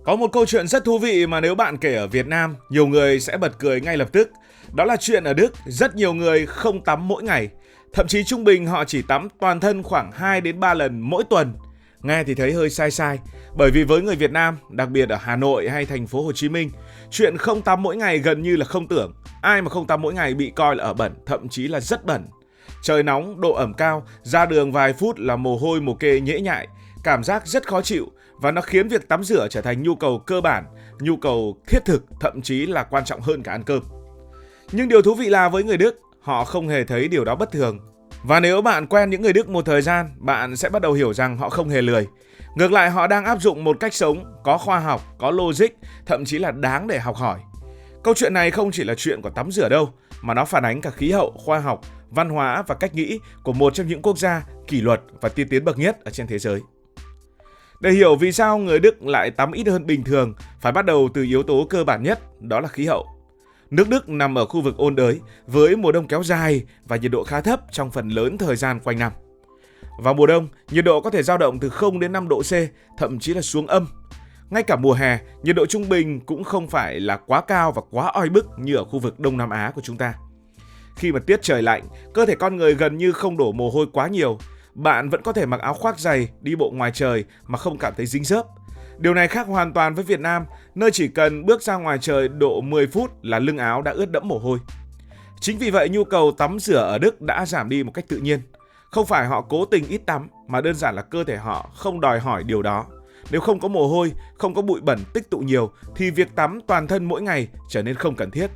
Có một câu chuyện rất thú vị mà nếu bạn kể ở Việt Nam, nhiều người sẽ bật cười ngay lập tức. Đó là chuyện ở Đức, rất nhiều người không tắm mỗi ngày. Thậm chí trung bình họ chỉ tắm toàn thân khoảng 2 đến 3 lần mỗi tuần. Nghe thì thấy hơi sai sai, bởi vì với người Việt Nam, đặc biệt ở Hà Nội hay thành phố Hồ Chí Minh, chuyện không tắm mỗi ngày gần như là không tưởng. Ai mà không tắm mỗi ngày bị coi là ở bẩn, thậm chí là rất bẩn. Trời nóng, độ ẩm cao, ra đường vài phút là mồ hôi mồ kê nhễ nhại, cảm giác rất khó chịu và nó khiến việc tắm rửa trở thành nhu cầu cơ bản, nhu cầu thiết thực, thậm chí là quan trọng hơn cả ăn cơm. Nhưng điều thú vị là với người Đức, họ không hề thấy điều đó bất thường. Và nếu bạn quen những người Đức một thời gian, bạn sẽ bắt đầu hiểu rằng họ không hề lười. Ngược lại, họ đang áp dụng một cách sống có khoa học, có logic, thậm chí là đáng để học hỏi. Câu chuyện này không chỉ là chuyện của tắm rửa đâu, mà nó phản ánh cả khí hậu, khoa học, văn hóa và cách nghĩ của một trong những quốc gia kỷ luật và tiên tiến bậc nhất ở trên thế giới. Để hiểu vì sao người Đức lại tắm ít hơn bình thường, phải bắt đầu từ yếu tố cơ bản nhất, đó là khí hậu. Nước Đức nằm ở khu vực ôn đới, với mùa đông kéo dài và nhiệt độ khá thấp trong phần lớn thời gian quanh năm. Vào mùa đông, nhiệt độ có thể dao động từ 0 đến 5 độ C, thậm chí là xuống âm. Ngay cả mùa hè, nhiệt độ trung bình cũng không phải là quá cao và quá oi bức như ở khu vực Đông Nam Á của chúng ta. Khi mà tiết trời lạnh, cơ thể con người gần như không đổ mồ hôi quá nhiều. Bạn vẫn có thể mặc áo khoác dày, đi bộ ngoài trời mà không cảm thấy dính dớp. Điều này khác hoàn toàn với Việt Nam, nơi chỉ cần bước ra ngoài trời độ 10 phút là lưng áo đã ướt đẫm mồ hôi. Chính vì vậy nhu cầu tắm rửa ở Đức đã giảm đi một cách tự nhiên. Không phải họ cố tình ít tắm, mà đơn giản là cơ thể họ không đòi hỏi điều đó. Nếu không có mồ hôi, không có bụi bẩn tích tụ nhiều, thì việc tắm toàn thân mỗi ngày trở nên không cần thiết.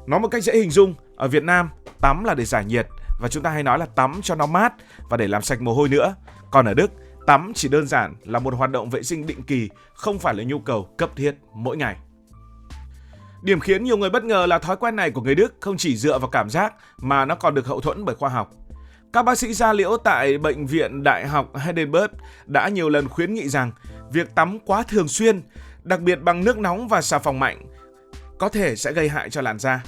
Nói một cách dễ hình dung, ở Việt Nam, tắm là để giải nhiệt, và chúng ta hay nói là tắm cho nó mát và để làm sạch mồ hôi nữa. Còn ở Đức, tắm chỉ đơn giản là một hoạt động vệ sinh định kỳ, không phải là nhu cầu cấp thiết mỗi ngày. Điểm khiến nhiều người bất ngờ là thói quen này của người Đức không chỉ dựa vào cảm giác mà nó còn được hậu thuẫn bởi khoa học. Các bác sĩ da liễu tại Bệnh viện Đại học Heidelberg đã nhiều lần khuyến nghị rằng việc tắm quá thường xuyên, đặc biệt bằng nước nóng và xà phòng mạnh, có thể sẽ gây hại cho làn da.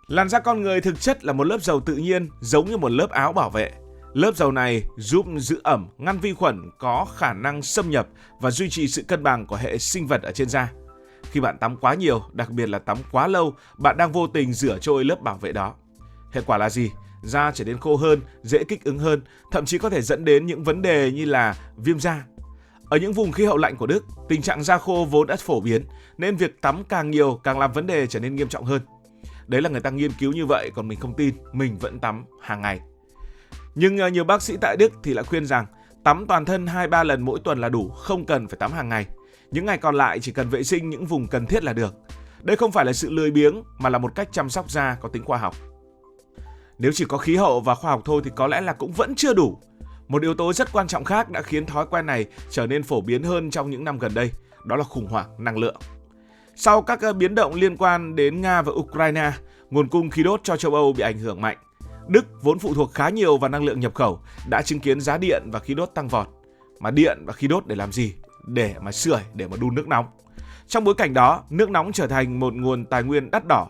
Làn da con người thực chất là một lớp dầu tự nhiên giống như một lớp áo bảo vệ. Lớp dầu này giúp giữ ẩm, ngăn vi khuẩn có khả năng xâm nhập và duy trì sự cân bằng của hệ sinh vật ở trên da. Khi bạn tắm quá nhiều, đặc biệt là tắm quá lâu, bạn đang vô tình rửa trôi lớp bảo vệ đó. Hệ quả là gì? Da trở nên khô hơn, dễ kích ứng hơn, thậm chí có thể dẫn đến những vấn đề như là viêm da. Ở những vùng khí hậu lạnh của Đức, tình trạng da khô vốn đã phổ biến, nên việc tắm càng nhiều càng làm vấn đề trở nên nghiêm trọng hơn. Đấy là người ta nghiên cứu như vậy, còn mình không tin, mình vẫn tắm hàng ngày. Nhưng nhiều bác sĩ tại Đức thì lại khuyên rằng tắm toàn thân 2-3 lần mỗi tuần là đủ, không cần phải tắm hàng ngày. Những ngày còn lại chỉ cần vệ sinh những vùng cần thiết là được. Đây không phải là sự lười biếng mà là một cách chăm sóc da có tính khoa học. Nếu chỉ có khí hậu và khoa học thôi thì có lẽ là cũng vẫn chưa đủ. Một yếu tố rất quan trọng khác đã khiến thói quen này trở nên phổ biến hơn trong những năm gần đây, đó là khủng hoảng năng lượng. Sau các biến động liên quan đến Nga và Ukraine, nguồn cung khí đốt cho châu Âu bị ảnh hưởng mạnh. Đức vốn phụ thuộc khá nhiều vào năng lượng nhập khẩu đã chứng kiến giá điện và khí đốt tăng vọt. Mà điện và khí đốt để làm gì? Để mà sưởi, để mà đun nước nóng. Trong bối cảnh đó, nước nóng trở thành một nguồn tài nguyên đắt đỏ.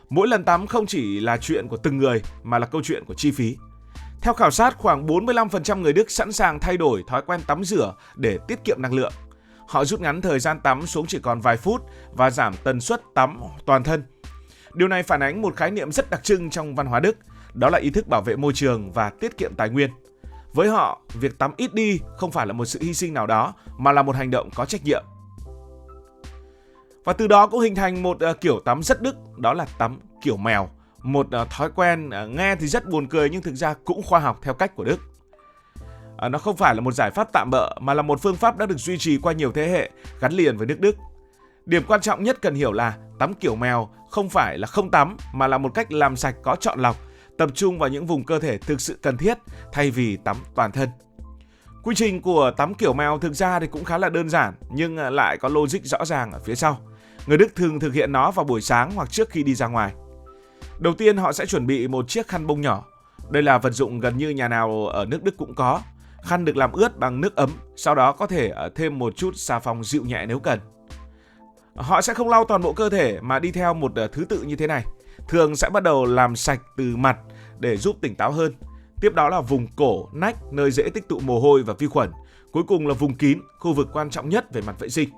Mỗi lần tắm không chỉ là chuyện của từng người mà là câu chuyện của chi phí. Theo khảo sát, khoảng 45% người Đức sẵn sàng thay đổi thói quen tắm rửa để tiết kiệm năng lượng. Họ rút ngắn thời gian tắm xuống chỉ còn vài phút và giảm tần suất tắm toàn thân. Điều này phản ánh một khái niệm rất đặc trưng trong văn hóa Đức, đó là ý thức bảo vệ môi trường và tiết kiệm tài nguyên. Với họ, việc tắm ít đi không phải là một sự hy sinh nào đó mà là một hành động có trách nhiệm. Và từ đó cũng hình thành một kiểu tắm rất Đức, đó là tắm kiểu mèo. Một thói quen nghe thì rất buồn cười nhưng thực ra cũng khoa học theo cách của Đức. Nó không phải là một giải pháp tạm bợ mà là một phương pháp đã được duy trì qua nhiều thế hệ gắn liền với nước Đức. Điểm quan trọng nhất cần hiểu là tắm kiểu mèo không phải là không tắm mà là một cách làm sạch có chọn lọc, tập trung vào những vùng cơ thể thực sự cần thiết thay vì tắm toàn thân. Quy trình của tắm kiểu mèo thực ra thì cũng khá là đơn giản nhưng lại có logic rõ ràng ở phía sau. Người Đức thường thực hiện nó vào buổi sáng hoặc trước khi đi ra ngoài. Đầu tiên họ sẽ chuẩn bị một chiếc khăn bông nhỏ. Đây là vật dụng gần như nhà nào ở nước Đức cũng có. Khăn được làm ướt bằng nước ấm, sau đó có thể thêm một chút xà phòng dịu nhẹ nếu cần. Họ sẽ không lau toàn bộ cơ thể mà đi theo một thứ tự như thế này. Thường sẽ bắt đầu làm sạch từ mặt để giúp tỉnh táo hơn. Tiếp đó là vùng cổ, nách, nơi dễ tích tụ mồ hôi và vi khuẩn. Cuối cùng là vùng kín, khu vực quan trọng nhất về mặt vệ sinh.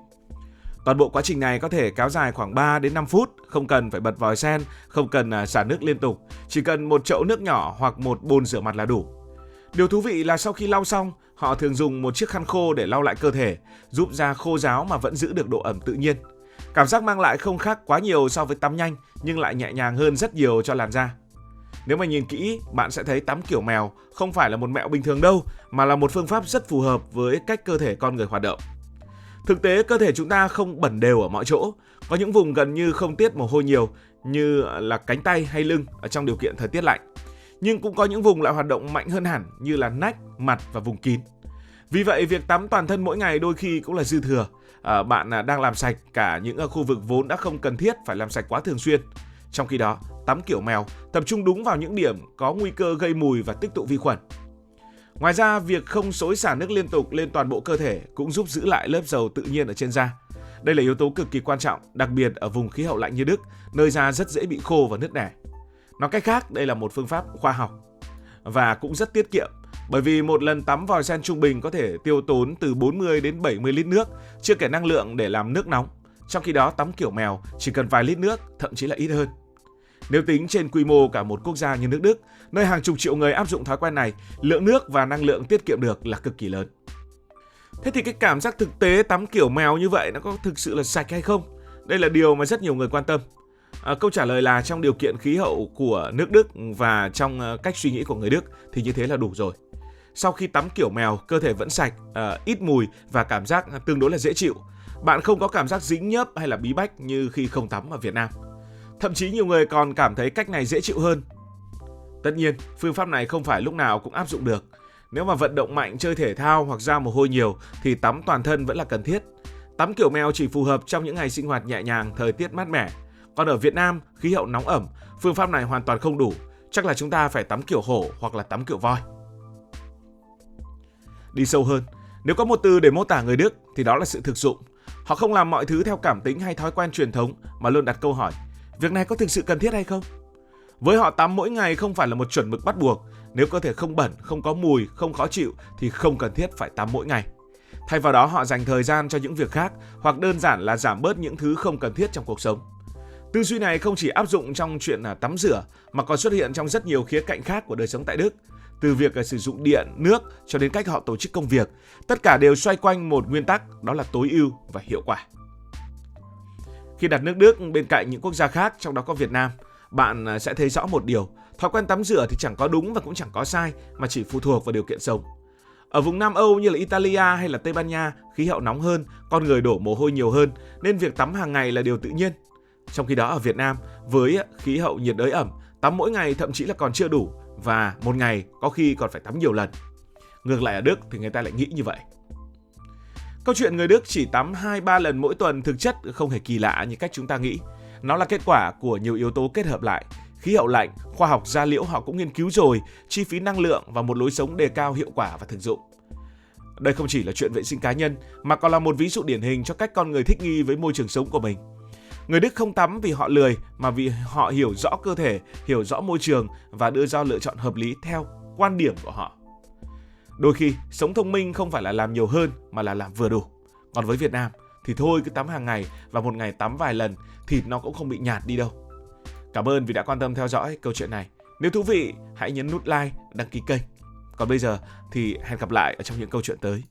Toàn bộ quá trình này có thể kéo dài khoảng 3 đến 5 phút, không cần phải bật vòi sen, không cần xả nước liên tục, chỉ cần một chậu nước nhỏ hoặc một bồn rửa mặt là đủ. Điều thú vị là sau khi lau xong, họ thường dùng một chiếc khăn khô để lau lại cơ thể, giúp da khô ráo mà vẫn giữ được độ ẩm tự nhiên. Cảm giác mang lại không khác quá nhiều so với tắm nhanh, nhưng lại nhẹ nhàng hơn rất nhiều cho làn da. Nếu mà nhìn kỹ, bạn sẽ thấy tắm kiểu mèo không phải là một mẹo bình thường đâu, mà là một phương pháp rất phù hợp với cách cơ thể con người hoạt động. Thực tế, cơ thể chúng ta không bẩn đều ở mọi chỗ. Có những vùng gần như không tiết mồ hôi nhiều, như là cánh tay hay lưng ở trong điều kiện thời tiết lạnh. Nhưng cũng có những vùng lại hoạt động mạnh hơn hẳn, như là nách, mặt và vùng kín. Vì vậy, việc tắm toàn thân mỗi ngày đôi khi cũng là dư thừa. Bạn đang làm sạch cả những khu vực vốn đã không cần thiết phải làm sạch quá thường xuyên. Trong khi đó, tắm kiểu mèo tập trung đúng vào những điểm có nguy cơ gây mùi và tích tụ vi khuẩn. Ngoài ra, việc không xối xả nước liên tục lên toàn bộ cơ thể cũng giúp giữ lại lớp dầu tự nhiên ở trên da. Đây là yếu tố cực kỳ quan trọng, đặc biệt ở vùng khí hậu lạnh như Đức, nơi da rất dễ bị khô và nứt nẻ. Nói cách khác, đây là một phương pháp khoa học và cũng rất tiết kiệm, bởi vì một lần tắm vòi sen trung bình có thể tiêu tốn từ 40 đến 70 lít nước, chưa kể năng lượng để làm nước nóng. Trong khi đó, tắm kiểu mèo chỉ cần vài lít nước, thậm chí là ít hơn. Nếu tính trên quy mô cả một quốc gia như nước Đức, nơi hàng chục triệu người áp dụng thói quen này, lượng nước và năng lượng tiết kiệm được là cực kỳ lớn. Thế thì cái cảm giác thực tế tắm kiểu mèo như vậy nó có thực sự là sạch hay không? Đây là điều mà rất nhiều người quan tâm. Câu trả lời là trong điều kiện khí hậu của nước Đức và trong cách suy nghĩ của người Đức thì như thế là đủ rồi. Sau khi tắm kiểu mèo, cơ thể vẫn sạch, ít mùi và cảm giác tương đối là dễ chịu. Bạn không có cảm giác dính nhớp hay là bí bách như khi không tắm ở Việt Nam. Thậm chí nhiều người còn cảm thấy cách này dễ chịu hơn. Tất nhiên, phương pháp này không phải lúc nào cũng áp dụng được. Nếu mà vận động mạnh, chơi thể thao hoặc ra mồ hôi nhiều thì tắm toàn thân vẫn là cần thiết. Tắm kiểu mèo chỉ phù hợp trong những ngày sinh hoạt nhẹ nhàng, thời tiết mát mẻ. Còn ở Việt Nam, khí hậu nóng ẩm, phương pháp này hoàn toàn không đủ. Chắc là chúng ta phải tắm kiểu hổ hoặc là tắm kiểu voi. Đi sâu hơn, nếu có một từ để mô tả người Đức thì đó là sự thực dụng. Họ không làm mọi thứ theo cảm tính hay thói quen truyền thống mà luôn đặt câu hỏi: việc này có thực sự cần thiết hay không? Với họ, tắm mỗi ngày không phải là một chuẩn mực bắt buộc. Nếu cơ thể không bẩn, không có mùi, không khó chịu thì không cần thiết phải tắm mỗi ngày. Thay vào đó, họ dành thời gian cho những việc khác hoặc đơn giản là giảm bớt những thứ không cần thiết trong cuộc sống. Tư duy này không chỉ áp dụng trong chuyện tắm rửa mà còn xuất hiện trong rất nhiều khía cạnh khác của đời sống tại Đức. Từ việc sử dụng điện, nước cho đến cách họ tổ chức công việc, tất cả đều xoay quanh một nguyên tắc, đó là tối ưu và hiệu quả. Khi đặt nước Đức bên cạnh những quốc gia khác, trong đó có Việt Nam, bạn sẽ thấy rõ một điều: thói quen tắm rửa thì chẳng có đúng và cũng chẳng có sai, mà chỉ phụ thuộc vào điều kiện sống. Ở vùng Nam Âu như là Italia hay là Tây Ban Nha, khí hậu nóng hơn, con người đổ mồ hôi nhiều hơn, nên việc tắm hàng ngày là điều tự nhiên. Trong khi đó ở Việt Nam, với khí hậu nhiệt đới ẩm, tắm mỗi ngày thậm chí là còn chưa đủ, và một ngày có khi còn phải tắm nhiều lần. Ngược lại ở Đức thì người ta lại nghĩ như vậy. Câu chuyện người Đức chỉ tắm 2-3 lần mỗi tuần thực chất không hề kỳ lạ như cách chúng ta nghĩ. Nó là kết quả của nhiều yếu tố kết hợp lại. Khí hậu lạnh, khoa học da liễu họ cũng nghiên cứu rồi, chi phí năng lượng và một lối sống đề cao hiệu quả và thực dụng. Đây không chỉ là chuyện vệ sinh cá nhân mà còn là một ví dụ điển hình cho cách con người thích nghi với môi trường sống của mình. Người Đức không tắm vì họ lười mà vì họ hiểu rõ cơ thể, hiểu rõ môi trường và đưa ra lựa chọn hợp lý theo quan điểm của họ. Đôi khi, sống thông minh không phải là làm nhiều hơn mà là làm vừa đủ. Còn với Việt Nam thì thôi cứ tắm hàng ngày và một ngày tắm vài lần thì nó cũng không bị nhạt đi đâu. Cảm ơn vì đã quan tâm theo dõi câu chuyện này. Nếu thú vị, hãy nhấn nút like, đăng ký kênh. Còn bây giờ thì hẹn gặp lại ở trong những câu chuyện tới.